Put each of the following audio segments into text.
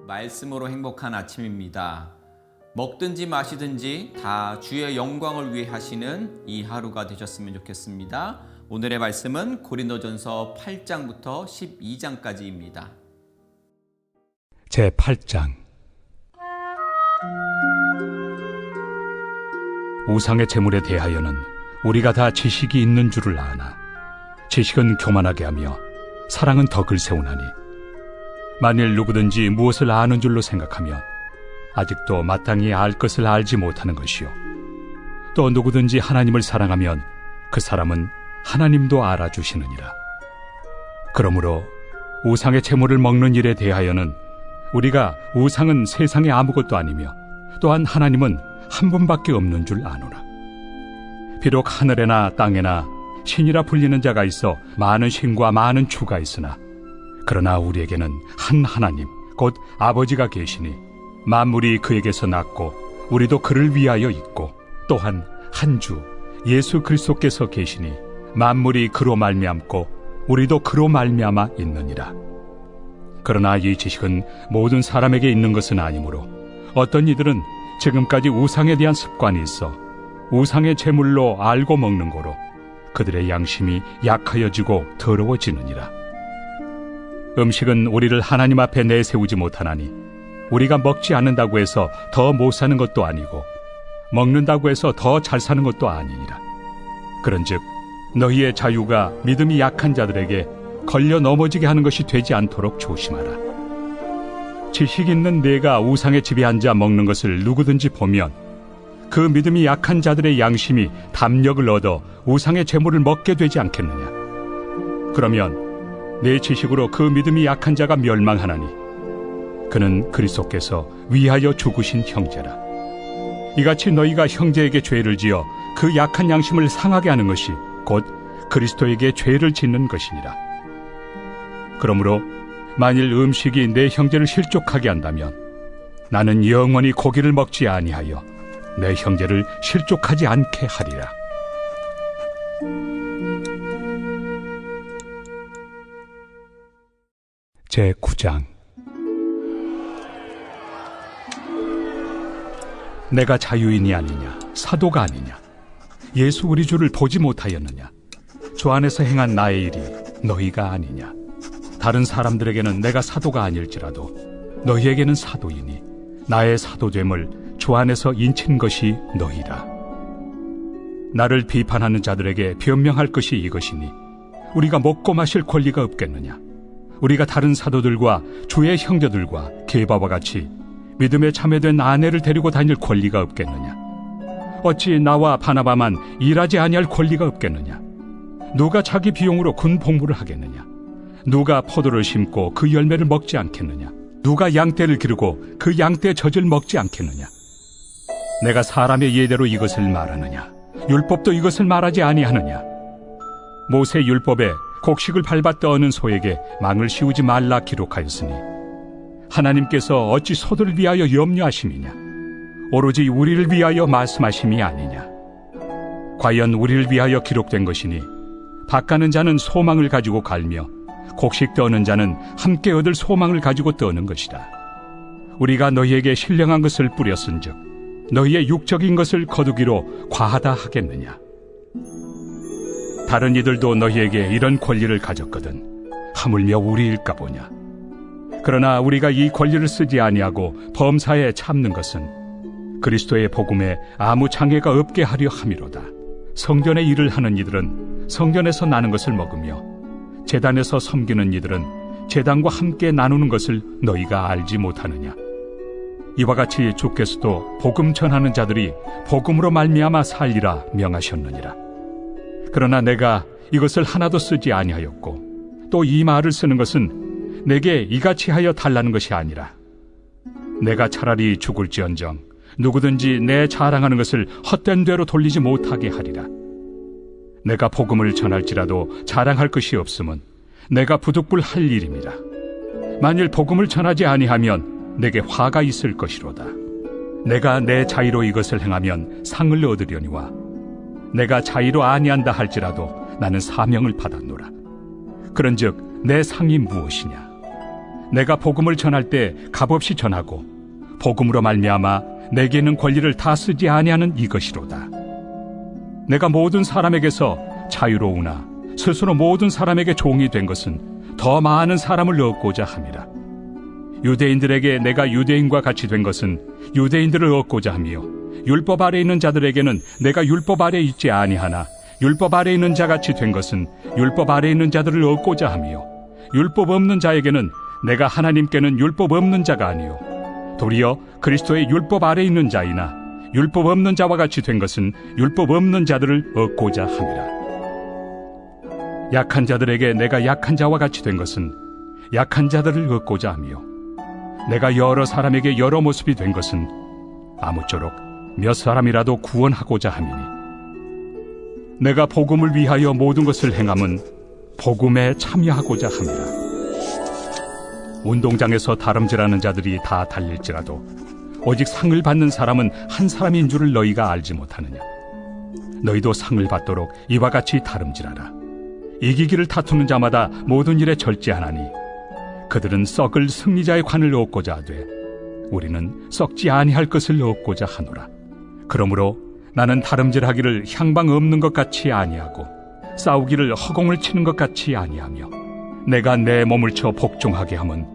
말씀으로 행복한 아침입니다. 먹든지 마시든지 다 주의 영광을 위해 하시는 이 하루가 되셨으면 좋겠습니다. 오늘의 말씀은 고린도전서 8장부터 12장까지입니다. 제8장 우상의 제물에 대하여는 우리가 다 지식이 있는 줄을 아나 지식은 교만하게 하며 사랑은 덕을 세우나니 만일 누구든지 무엇을 아는 줄로 생각하면 아직도 마땅히 알 것을 알지 못하는 것이요 또 누구든지 하나님을 사랑하면 그 사람은 하나님도 알아주시느니라. 그러므로 우상의 제물을 먹는 일에 대하여는 우리가 우상은 세상에 아무것도 아니며 또한 하나님은 한 분밖에 없는 줄 아노라. 비록 하늘에나 땅에나 신이라 불리는 자가 있어 많은 신과 많은 주가 있으나 그러나 우리에게는 한 하나님 곧 아버지가 계시니 만물이 그에게서 났고 우리도 그를 위하여 있고 또한 한 주 예수 그리스도께서 계시니 만물이 그로 말미암고 우리도 그로 말미암아 있느니라. 그러나 이 지식은 모든 사람에게 있는 것은 아니므로 어떤 이들은 지금까지 우상에 대한 습관이 있어 우상의 제물로 알고 먹는 거로 그들의 양심이 약하여지고 더러워지느니라. 음식은 우리를 하나님 앞에 내세우지 못하나니 우리가 먹지 않는다고 해서 더 못 사는 것도 아니고 먹는다고 해서 더 잘 사는 것도 아니니라. 그런즉 너희의 자유가 믿음이 약한 자들에게 걸려 넘어지게 하는 것이 되지 않도록 조심하라. 지식 있는 내가 우상의 집에 앉아 먹는 것을 누구든지 보면 그 믿음이 약한 자들의 양심이 담력을 얻어 우상의 제물을 먹게 되지 않겠느냐. 그러면 내 지식으로 그 믿음이 약한 자가 멸망하나니 그는 그리스도께서 위하여 죽으신 형제라. 이같이 너희가 형제에게 죄를 지어 그 약한 양심을 상하게 하는 것이 곧 그리스도에게 죄를 짓는 것이니라. 그러므로 만일 음식이 내 형제를 실족하게 한다면 나는 영원히 고기를 먹지 아니하여 내 형제를 실족하지 않게 하리라. 제9장 내가 자유인이 아니냐 사도가 아니냐 예수 우리 주를 보지 못하였느냐 주 안에서 행한 나의 일이 너희가 아니냐. 다른 사람들에게는 내가 사도가 아닐지라도 너희에게는 사도이니 나의 사도됨을 주 안에서 인친 것이 너희라. 나를 비판하는 자들에게 변명할 것이 이것이니 우리가 먹고 마실 권리가 없겠느냐. 우리가 다른 사도들과 주의 형제들과 게바와 같이 믿음에 참여된 아내를 데리고 다닐 권리가 없겠느냐. 어찌 나와 바나바만 일하지 아니할 권리가 없겠느냐. 누가 자기 비용으로 군 복무를 하겠느냐. 누가 포도를 심고 그 열매를 먹지 않겠느냐. 누가 양떼를 기르고 그 양떼의 젖을 먹지 않겠느냐. 내가 사람의 예대로 이것을 말하느냐. 율법도 이것을 말하지 아니하느냐. 모세 율법에 곡식을 밟아 떠는 소에게 망을 씌우지 말라 기록하였으니 하나님께서 어찌 소들을 위하여 염려하심이냐. 오로지 우리를 위하여 말씀하심이 아니냐. 과연 우리를 위하여 기록된 것이니 밭가는 자는 소망을 가지고 갈며 곡식 떠는 자는 함께 얻을 소망을 가지고 떠는 것이다. 우리가 너희에게 신령한 것을 뿌렸은즉 너희의 육적인 것을 거두기로 과하다 하겠느냐. 다른 이들도 너희에게 이런 권리를 가졌거든 하물며 우리일까 보냐. 그러나 우리가 이 권리를 쓰지 아니하고 범사에 참는 것은 그리스도의 복음에 아무 장애가 없게 하려 함이로다. 성전의 일을 하는 이들은 성전에서 나는 것을 먹으며 제단에서 섬기는 이들은 제단과 함께 나누는 것을 너희가 알지 못하느냐. 이와 같이 주께서도 복음 전하는 자들이 복음으로 말미암아 살리라 명하셨느니라. 그러나 내가 이것을 하나도 쓰지 아니하였고 또 이 말을 쓰는 것은 내게 이같이 하여 달라는 것이 아니라 내가 차라리 죽을지언정 누구든지 내 자랑하는 것을 헛된 대로 돌리지 못하게 하리라. 내가 복음을 전할지라도 자랑할 것이 없음은 내가 부득불할 일입니다. 만일 복음을 전하지 아니하면 내게 화가 있을 것이로다. 내가 내 자의로 이것을 행하면 상을 얻으려니와 내가 자의로 아니한다 할지라도 나는 사명을 받았노라. 그런즉 내 상이 무엇이냐? 내가 복음을 전할 때 값없이 전하고 복음으로 말미암아 내게 있는 권리를 다 쓰지 아니하는 이것이로다. 내가 모든 사람에게서 자유로우나 스스로 모든 사람에게 종이 된 것은 더 많은 사람을 얻고자 함이라. 유대인들에게 내가 유대인과 같이 된 것은 유대인들을 얻고자 하며 율법 아래 있는 자들에게는 내가 율법 아래 있지 아니하나 율법 아래 있는 자같이 된 것은 율법 아래 있는 자들을 얻고자 하며 율법 없는 자에게는 내가 하나님께는 율법 없는 자가 아니요 도리어 그리스도의 율법 아래 있는 자이나 율법 없는 자와 같이 된 것은 율법 없는 자들을 얻고자 함이라. 약한 자들에게 내가 약한 자와 같이 된 것은 약한 자들을 얻고자 하며 내가 여러 사람에게 여러 모습이 된 것은 아무쪼록 몇 사람이라도 구원하고자 함이니 내가 복음을 위하여 모든 것을 행함은 복음에 참여하고자 함이라. 운동장에서 다름질하는 자들이 다 달릴지라도 오직 상을 받는 사람은 한 사람인 줄을 너희가 알지 못하느냐. 너희도 상을 받도록 이와 같이 다름질하라. 이기기를 다투는 자마다 모든 일에 절제하나니 그들은 썩을 승리자의 관을 얻고자 하되 우리는 썩지 아니할 것을 얻고자 하노라. 그러므로 나는 다름질하기를 향방 없는 것 같이 아니하고 싸우기를 허공을 치는 것 같이 아니하며 내가 내 몸을 쳐 복종하게 함은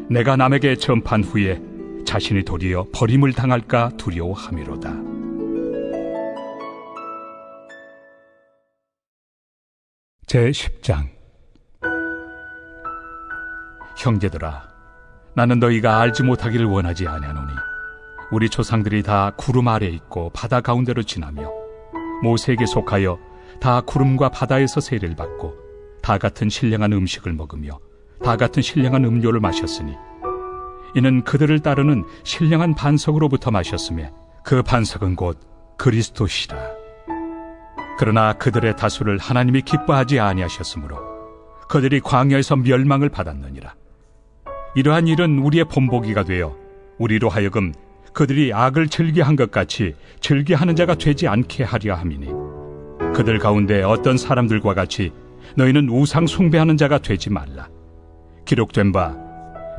내가 남에게 전판 후에 자신이 도리어 버림을 당할까 두려워함이로다. 제10장. 형제들아, 나는 너희가 알지 못하기를 원하지 아니하노니 우리 조상들이 다 구름 아래 있고 바다 가운데로 지나며 모세에게 속하여 다 구름과 바다에서 세례를 받고 다 같은 신령한 음식을 먹으며 다 같은 신령한 음료를 마셨으니 이는 그들을 따르는 신령한 반석으로부터 마셨으며 그 반석은 곧 그리스도시라. 그러나 그들의 다수를 하나님이 기뻐하지 아니하셨으므로 그들이 광야에서 멸망을 받았느니라. 이러한 일은 우리의 본보기가 되어 우리로 하여금 그들이 악을 즐겨한 것 같이 즐겨하는 자가 되지 않게 하려 함이니 그들 가운데 어떤 사람들과 같이 너희는 우상 숭배하는 자가 되지 말라. 기록된 바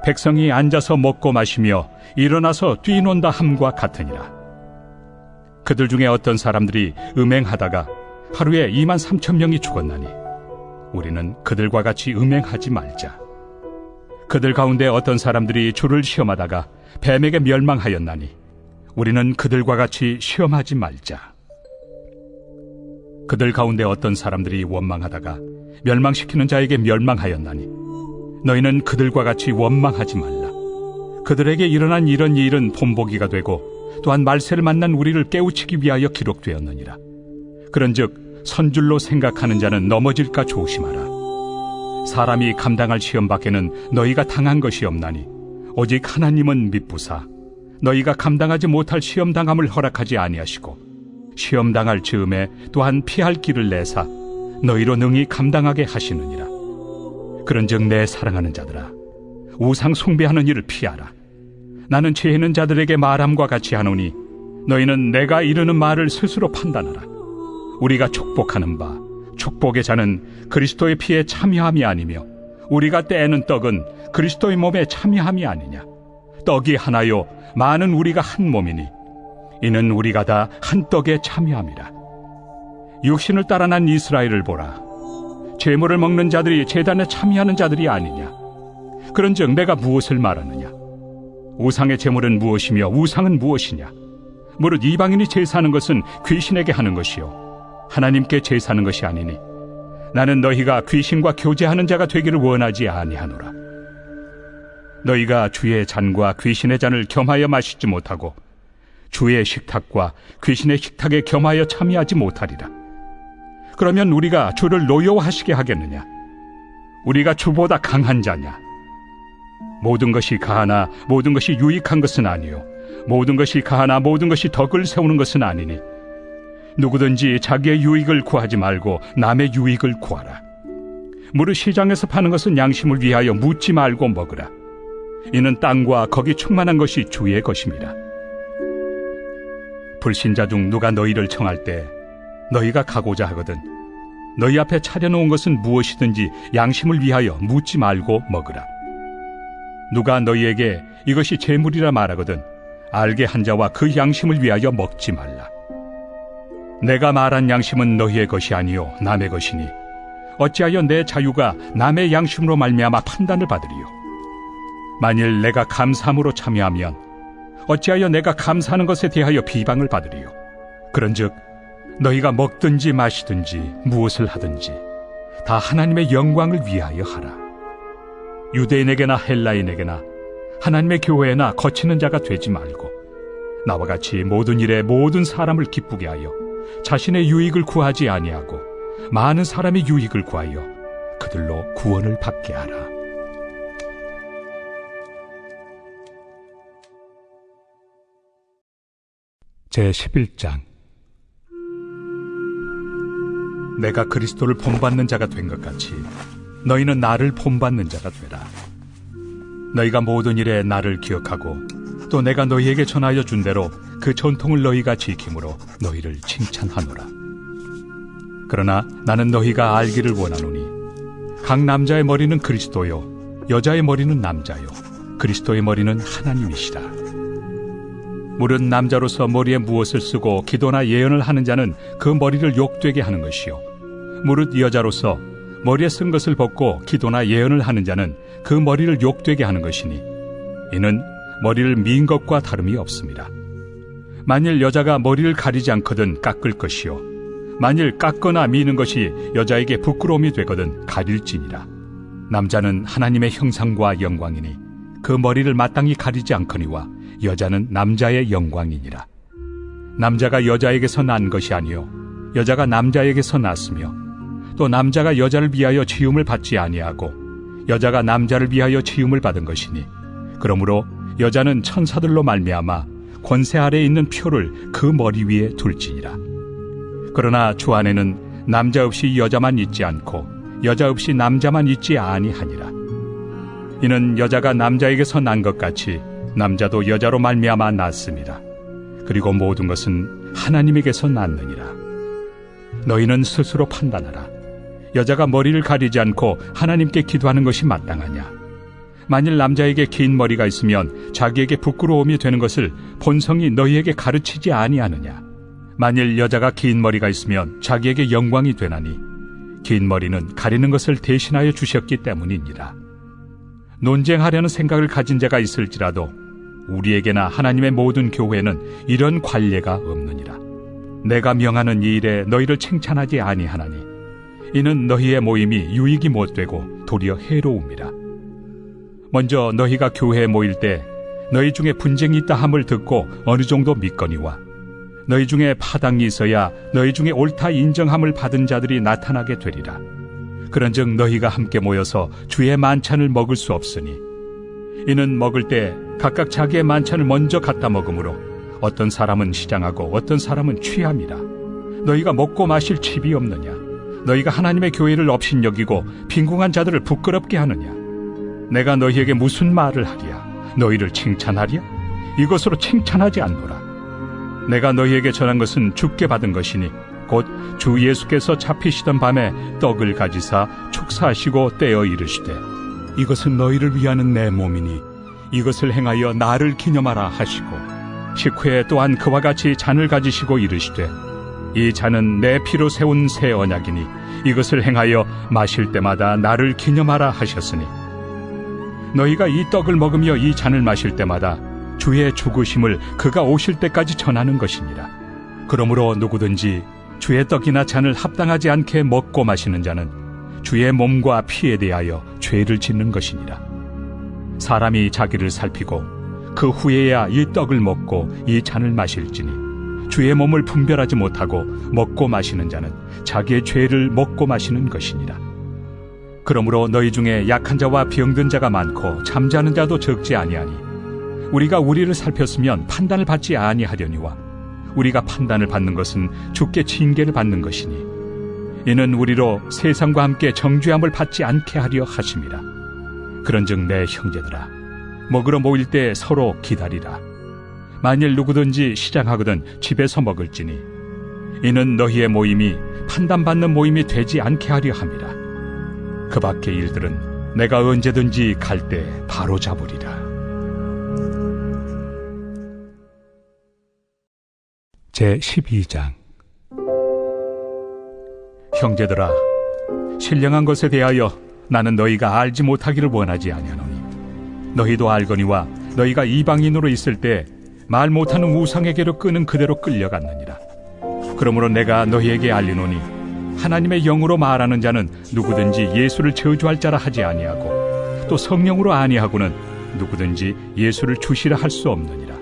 백성이 앉아서 먹고 마시며 일어나서 뛰논다 함과 같으니라. 그들 중에 어떤 사람들이 음행하다가 하루에 23,000명이 죽었나니 우리는 그들과 같이 음행하지 말자. 그들 가운데 어떤 사람들이 주를 시험하다가 뱀에게 멸망하였나니 우리는 그들과 같이 시험하지 말자. 그들 가운데 어떤 사람들이 원망하다가 멸망시키는 자에게 멸망하였나니 너희는 그들과 같이 원망하지 말라. 그들에게 일어난 이런 일은 본보기가 되고 또한 말세를 만난 우리를 깨우치기 위하여 기록되었느니라. 그런즉 선줄로 생각하는 자는 넘어질까 조심하라. 사람이 감당할 시험 밖에는 너희가 당한 것이 없나니 오직 하나님은 미쁘사 너희가 감당하지 못할 시험 당함을 허락하지 아니하시고 시험 당할 즈음에 또한 피할 길을 내사 너희로 능히 감당하게 하시느니라. 그런즉 내 사랑하는 자들아, 우상 숭배하는 일을 피하라. 나는 죄 있는 자들에게 말함과 같이 하노니 너희는 내가 이르는 말을 스스로 판단하라. 우리가 축복하는 바 축복의 자는 그리스도의 피에 참여함이 아니며 우리가 떼는 떡은 그리스도의 몸에 참여함이 아니냐. 떡이 하나요 많은 우리가 한 몸이니 이는 우리가 다 한 떡에 참여함이라. 육신을 따라 난 이스라엘을 보라. 제물을 먹는 자들이 제단에 참여하는 자들이 아니냐. 그런즉 내가 무엇을 말하느냐. 우상의 제물은 무엇이며 우상은 무엇이냐. 무릇 이방인이 제사하는 것은 귀신에게 하는 것이요 하나님께 제사하는 것이 아니니 나는 너희가 귀신과 교제하는 자가 되기를 원하지 아니하노라. 너희가 주의 잔과 귀신의 잔을 겸하여 마시지 못하고 주의 식탁과 귀신의 식탁에 겸하여 참여하지 못하리라. 그러면 우리가 주를 노여워하시게 하겠느냐. 우리가 주보다 강한 자냐. 모든 것이 가하나 모든 것이 유익한 것은 아니요 모든 것이 가하나 모든 것이 덕을 세우는 것은 아니니 누구든지 자기의 유익을 구하지 말고 남의 유익을 구하라. 무릇 시장에서 파는 것은 양심을 위하여 묻지 말고 먹으라. 이는 땅과 거기 충만한 것이 주의 것임이라. 불신자 중 누가 너희를 청할 때 너희가 가고자 하거든 너희 앞에 차려놓은 것은 무엇이든지 양심을 위하여 묻지 말고 먹으라. 누가 너희에게 이것이 제물이라 말하거든 알게 한 자와 그 양심을 위하여 먹지 말라. 내가 말한 양심은 너희의 것이 아니요 남의 것이니 어찌하여 내 자유가 남의 양심으로 말미암아 판단을 받으리요. 만일 내가 감사함으로 참여하면 어찌하여 내가 감사하는 것에 대하여 비방을 받으리요. 그런즉 너희가 먹든지 마시든지 무엇을 하든지 다 하나님의 영광을 위하여 하라. 유대인에게나 헬라인에게나 하나님의 교회나 거치는 자가 되지 말고 나와 같이 모든 일에 모든 사람을 기쁘게 하여 자신의 유익을 구하지 아니하고 많은 사람의 유익을 구하여 그들로 구원을 받게 하라. 제11장. 내가 그리스도를 본받는 자가 된 것 같이 너희는 나를 본받는 자가 되라. 너희가 모든 일에 나를 기억하고 또 내가 너희에게 전하여 준 대로 그 전통을 너희가 지킴으로 너희를 칭찬하노라. 그러나 나는 너희가 알기를 원하노니 각 남자의 머리는 그리스도요 여자의 머리는 남자요 그리스도의 머리는 하나님이시라. 무릇 남자로서 머리에 무엇을 쓰고 기도나 예언을 하는 자는 그 머리를 욕되게 하는 것이요 무릇 여자로서 머리에 쓴 것을 벗고 기도나 예언을 하는 자는 그 머리를 욕되게 하는 것이니 이는 머리를 민 것과 다름이 없습니다. 만일 여자가 머리를 가리지 않거든 깎을 것이요 만일 깎거나 미는 것이 여자에게 부끄러움이 되거든 가릴지니라. 남자는 하나님의 형상과 영광이니 그 머리를 마땅히 가리지 않거니와 여자는 남자의 영광이니라. 남자가 여자에게서 난 것이 아니요 여자가 남자에게서 났으며 또 남자가 여자를 위하여 지음을 받지 아니하고 여자가 남자를 위하여 지음을 받은 것이니 그러므로 여자는 천사들로 말미암아 권세 아래에 있는 표를 그 머리 위에 둘지니라. 그러나 주 안에는 남자 없이 여자만 있지 않고 여자 없이 남자만 있지 아니하니라. 이는 여자가 남자에게서 난 것 같이 남자도 여자로 말미암아 났습니다. 그리고 모든 것은 하나님에게서 났느니라. 너희는 스스로 판단하라. 여자가 머리를 가리지 않고 하나님께 기도하는 것이 마땅하냐? 만일 남자에게 긴 머리가 있으면 자기에게 부끄러움이 되는 것을 본성이 너희에게 가르치지 아니하느냐? 만일 여자가 긴 머리가 있으면 자기에게 영광이 되나니 긴 머리는 가리는 것을 대신하여 주셨기 때문이니라. 논쟁하려는 생각을 가진 자가 있을지라도 우리에게나 하나님의 모든 교회는 이런 관례가 없느니라. 내가 명하는 이 일에 너희를 칭찬하지 아니하나니 이는 너희의 모임이 유익이 못되고 도리어 해로움이라. 먼저 너희가 교회에 모일 때 너희 중에 분쟁이 있다 함을 듣고 어느 정도 믿거니와 너희 중에 파당이 있어야 너희 중에 옳다 인정함을 받은 자들이 나타나게 되리라. 그런즉 너희가 함께 모여서 주의 만찬을 먹을 수 없으니 이는 먹을 때 각각 자기의 만찬을 먼저 갖다 먹으므로 어떤 사람은 시장하고 어떤 사람은 취함이라. 너희가 먹고 마실 칩이 없느냐? 너희가 하나님의 교회를 업신여기고 빈궁한 자들을 부끄럽게 하느냐? 내가 너희에게 무슨 말을 하랴? 너희를 칭찬하랴? 이것으로 칭찬하지 않노라. 내가 너희에게 전한 것은 주께 받은 것이니 곧 주 예수께서 잡히시던 밤에 떡을 가지사 축사하시고 떼어 이르시되 이것은 너희를 위하는 내 몸이니 이것을 행하여 나를 기념하라 하시고 식후에 또한 그와 같이 잔을 가지시고 이르시되 이 잔은 내 피로 세운 새 언약이니 이것을 행하여 마실 때마다 나를 기념하라 하셨으니 너희가 이 떡을 먹으며 이 잔을 마실 때마다 주의 죽으심을 그가 오실 때까지 전하는 것이니라. 그러므로 누구든지 주의 떡이나 잔을 합당하지 않게 먹고 마시는 자는 주의 몸과 피에 대하여 죄를 짓는 것이니라. 사람이 자기를 살피고 그 후에야 이 떡을 먹고 이 잔을 마실지니 주의 몸을 분별하지 못하고 먹고 마시는 자는 자기의 죄를 먹고 마시는 것이니라. 그러므로 너희 중에 약한 자와 병든 자가 많고 잠자는 자도 적지 아니하니 우리가 우리를 살폈으면 판단을 받지 아니하려니와 우리가 판단을 받는 것은 주께 징계를 받는 것이니 이는 우리로 세상과 함께 정죄함을 받지 않게 하려 하심이라. 그런즉 내 형제들아 먹으러 모일 때 서로 기다리라. 만일 누구든지 시장하거든 집에서 먹을지니 이는 너희의 모임이 판단받는 모임이 되지 않게 하려 함이라. 그 밖의 일들은 내가 언제든지 갈 때 바로 잡으리라. 제12장. 형제들아, 신령한 것에 대하여 나는 너희가 알지 못하기를 원하지 아니하노니 너희도 알거니와 너희가 이방인으로 있을 때 말 못하는 우상에게로 끄는 그대로 끌려갔느니라. 그러므로 내가 너희에게 알리노니 하나님의 영으로 말하는 자는 누구든지 예수를 저주할 자라 하지 아니하고 또 성령으로 아니하고는 누구든지 예수를 주시라 할 수 없느니라.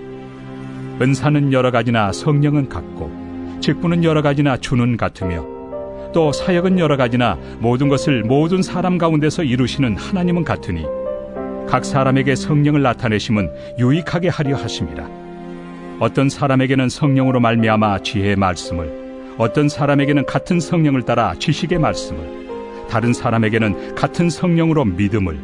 은사는 여러 가지나 성령은 같고 직분은 여러 가지나 주는 같으며 또 사역은 여러 가지나 모든 것을 모든 사람 가운데서 이루시는 하나님은 같으니 각 사람에게 성령을 나타내심은 유익하게 하려 하심이라. 어떤 사람에게는 성령으로 말미암아 지혜의 말씀을, 어떤 사람에게는 같은 성령을 따라 지식의 말씀을, 다른 사람에게는 같은 성령으로 믿음을,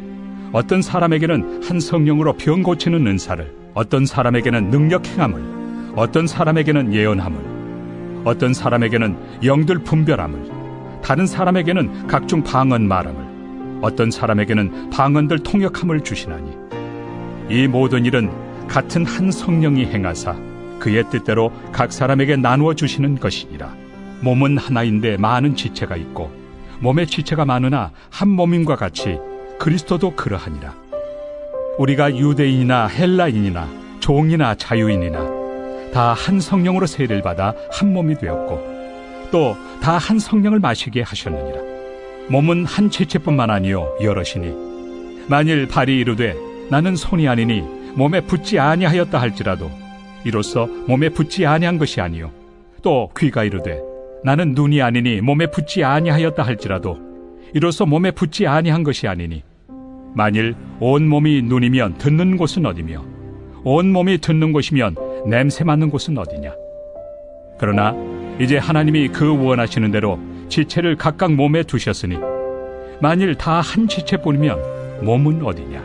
어떤 사람에게는 한 성령으로 병 고치는 은사를, 어떤 사람에게는 능력 행함을, 어떤 사람에게는 예언함을, 어떤 사람에게는 영들 분별함을, 다른 사람에게는 각종 방언 말함을, 어떤 사람에게는 방언들 통역함을 주시나니 이 모든 일은 같은 한 성령이 행하사 그의 뜻대로 각 사람에게 나누어 주시는 것이니라. 몸은 하나인데 많은 지체가 있고 몸의 지체가 많으나 한 몸임과 같이 그리스도도 그러하니라. 우리가 유대인이나 헬라인이나 종이나 자유인이나 다 한 성령으로 세례를 받아 한 몸이 되었고 또 다 한 성령을 마시게 하셨느니라. 몸은 한 지체뿐만 아니요 여럿이니 만일 발이 이르되 나는 손이 아니니 몸에 붙지 아니하였다 할지라도 이로써 몸에 붙지 아니한 것이 아니요 또 귀가 이르되 나는 눈이 아니니 몸에 붙지 아니하였다 할지라도 이로써 몸에 붙지 아니한 것이 아니니 만일 온 몸이 눈이면 듣는 곳은 어디며 온 몸이 듣는 곳이면 냄새 맡는 곳은 어디냐. 그러나 이제 하나님이 그 원하시는 대로 지체를 각각 몸에 두셨으니 만일 다 한 지체뿐이면 몸은 어디냐.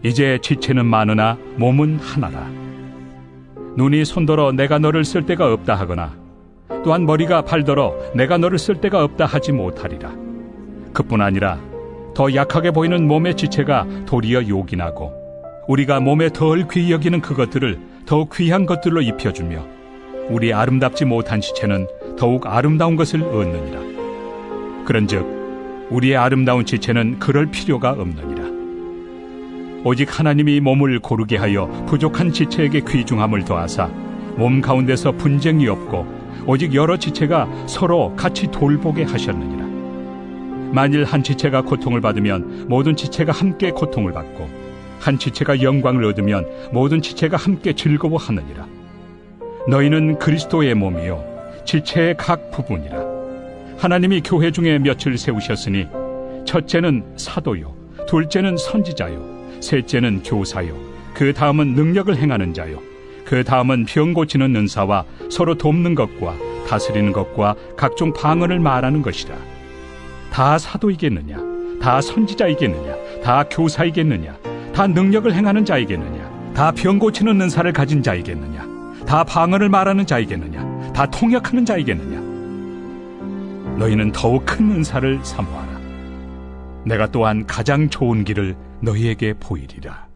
이제 지체는 많으나 몸은 하나라. 눈이 손더러 내가 너를 쓸 데가 없다 하거나 또한 머리가 발더러 내가 너를 쓸 데가 없다 하지 못하리라. 그뿐 아니라 더 약하게 보이는 몸의 지체가 도리어 요긴하고 우리가 몸에 덜 귀히 여기는 그것들을 더욱 귀한 것들로 입혀주며 우리 아름답지 못한 지체는 더욱 아름다운 것을 얻느니라. 그런즉 우리의 아름다운 지체는 그럴 필요가 없느니라. 오직 하나님이 몸을 고르게 하여 부족한 지체에게 귀중함을 더하사 몸 가운데서 분쟁이 없고 오직 여러 지체가 서로 같이 돌보게 하셨느니라. 만일 한 지체가 고통을 받으면 모든 지체가 함께 고통을 받고 한 지체가 영광을 얻으면 모든 지체가 함께 즐거워하느니라. 너희는 그리스도의 몸이요 지체의 각 부분이라. 하나님이 교회 중에 몇을 세우셨으니 첫째는 사도요 둘째는 선지자요 셋째는 교사요 그 다음은 능력을 행하는 자요 그 다음은 병 고치는 은사와 서로 돕는 것과 다스리는 것과 각종 방언을 말하는 것이라. 다 사도이겠느냐 다 선지자이겠느냐 다 교사이겠느냐 다 능력을 행하는 자이겠느냐 다 병 고치는 은사를 가진 자이겠느냐 다 방언을 말하는 자이겠느냐 다 통역하는 자이겠느냐. 너희는 더욱 큰 은사를 사모하라. 내가 또한 가장 좋은 길을 너희에게 보이리라.